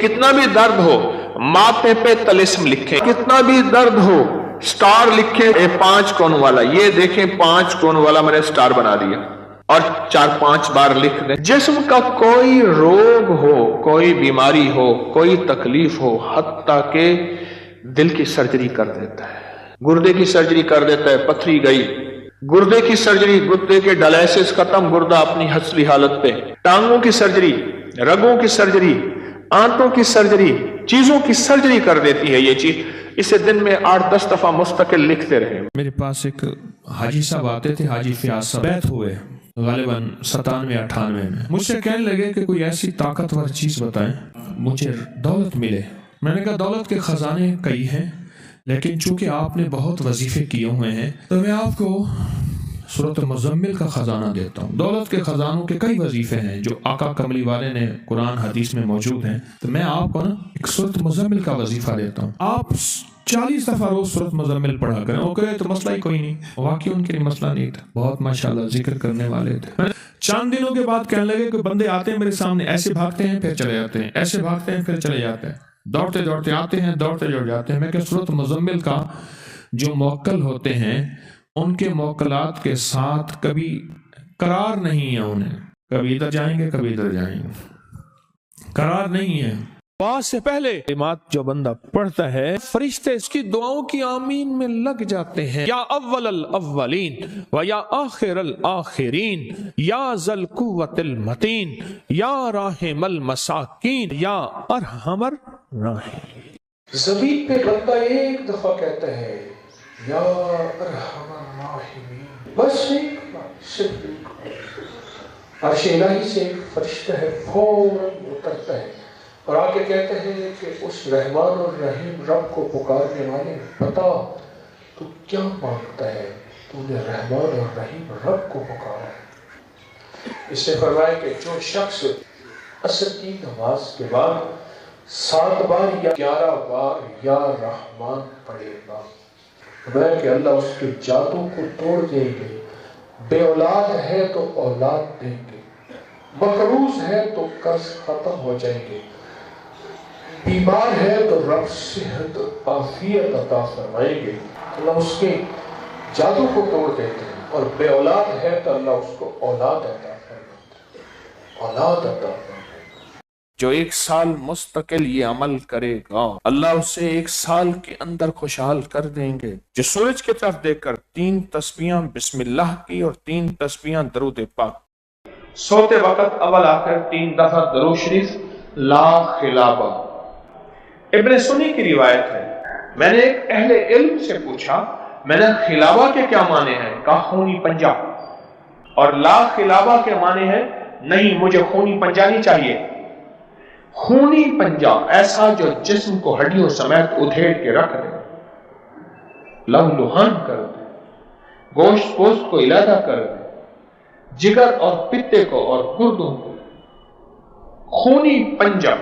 कितना भी दर्द हो माथे पे तलिस्म लिखें, कितना भी दर्द हो स्टार लिखें, 5 कोण वाला, ये देखें 5 कोण वाला मैंने स्टार बना दिया, और 4-5 बार लिख दें। जिस्म का कोई रोग हो, कोई बीमारी हो, कोई तकलीफ हो, हत्ता के दिल की सर्जरी कर देता है, गुर्दे की सर्जरी कर देता है, पथरी गई, गुर्दे की सर्जरी, गुर्दे के डायलिसिस खत्म, गुर्दा अपनी असली हालत पे, टांगों की सर्जरी, रगों की सर्जरी, आंतों की सर्जरी, चीजों की सर्जरी कर देती है ये चीज। इसे दिन में 8-10 दफा मुस्तकिल लिखते रहे। मेरे पास एक हाजी साहब आते थे, हाजी फियाज साहब, बैत हुए गालिबन 97-98 में। मुझसे कहने लगे कि कोई ऐसी ताकतवर चीज बताएं मुझे दौलत मिले। मैंने कहा दौलत के खजाने कई हैं, लेकिन चूंकि आपने बहुत वजीफे किए हुए हैं तो मैं आपको सूरत मुज़म्मिल का खजाना देता हूँ। दौलत के खजानों के कई वजीफे हैं जो आका कमली वाले ने कुरान हदीस में मौजूद हैं, तो मैं आपको ना एक सूरत मुज़म्मिल का वजीफा देता हूँ, आप 40 दफा रोज सूरत मुज़म्मिल पढ़ा करें। वो कहे तो मसला ही कोई नहीं, वाकई उनके लिए मसला नहीं था, बहुत माशाल्लाह जिक्र करने वाले थे। चंद दिनों के बाद कहने लगे कि बंदे आते हैं मेरे सामने, ऐसे भागते हैं फिर चले जाते हैं, ऐसे भागते हैं फिर चले जाते हैं, दौड़ते दौड़ते आते हैं, दौड़ते दौड़ जाते हैं। मैं क्या सूरत मुज़म्मिल का जो मौक्कल होते हैं उनके मौक्कलात के साथ कभी करार नहीं है, उन्हें कभी इधर जाएंगे कभी इधर जाएंगे, करार नहीं है। पास से पहले कलिमात जो बंदा पढ़ता है फरिश्ते उसकी दुआओं की आमीन में लग जाते हैं। या अव्वल अव्वलीन व या आखिरल आखिरीन या ज़ल कुव्वतिल मतीन या राहिमल मसाकीन या अरहमर राहिमीन। ज़मीन पे बंदा एक दफा कहता है या अरहमर राहिमीन, बस एक बार, सिर्फ एक बार। अर्श इलाही से एक फरिश्ता है फौरन उतरता है और आके कहते हैं कि उस रहमान और रहीम रब को पुकारने वाले, बता तू क्या मांगता है, तूने रहमान और रहीम रब को पुकारा है। इससे फरमाया कि जो शख्स असर की नमाज के बाद 7 बार या 11 बार या रहमान पढ़ेगा, मैं कि अल्लाह उसके जादू को तोड़ देंगे। बे औलाद है तो औलाद देंगे, मकरूज है तो कर्ज खत्म हो जाएंगे, बीमार है तो रब सेहत आफियत अता फरमाएंगे। अल्लाह उसके जादू को तोड़ देते हैं, और बे औलाद है तो अल्लाह उसको औलाद अता फरमाते हैं, औलाद अता फरमाते। जो 1 साल मुस्तकिल ये अमल करेगा अल्लाह उसे 1 साल के अंदर खुशहाल कर देंगे। जो सूरज की तरफ देखकर 3 तस्बीहां बिस्मिल्लाह की और 3 तस्बीहां दरूद पाक, सोते वक्त अव्वल आखिर 3 दफा दरूद शरीफ ला खिलाबा। इब्न सुन्नी की रिवायत है, मैंने एक अहले इल्म से पूछा, मैंने खिलाबा के क्या माने हैं, कहा खूनी पंजा, और ला खिलाबा के माने हैं नहीं मुझे खूनी पंजा नहीं चाहिए। खूनी पंजा ऐसा जो जिस्म को हड्डियों समेत उधेड़ के रख दे, लहूलुहान कर दे, गोश्त पोस्ट को इलादा कर दे, जिगर और पित्ते को और गुर्दों को। खूनी पंजा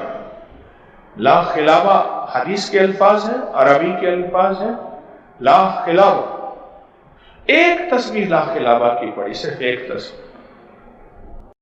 ला खिलाबा हदीस के अल्फाज हैं, अरबी के अल्फाज हैं। ला खिलाबा, एक तस्बीह ला खिलाबा की पड़ी, सिर्फ एक तस्बीह।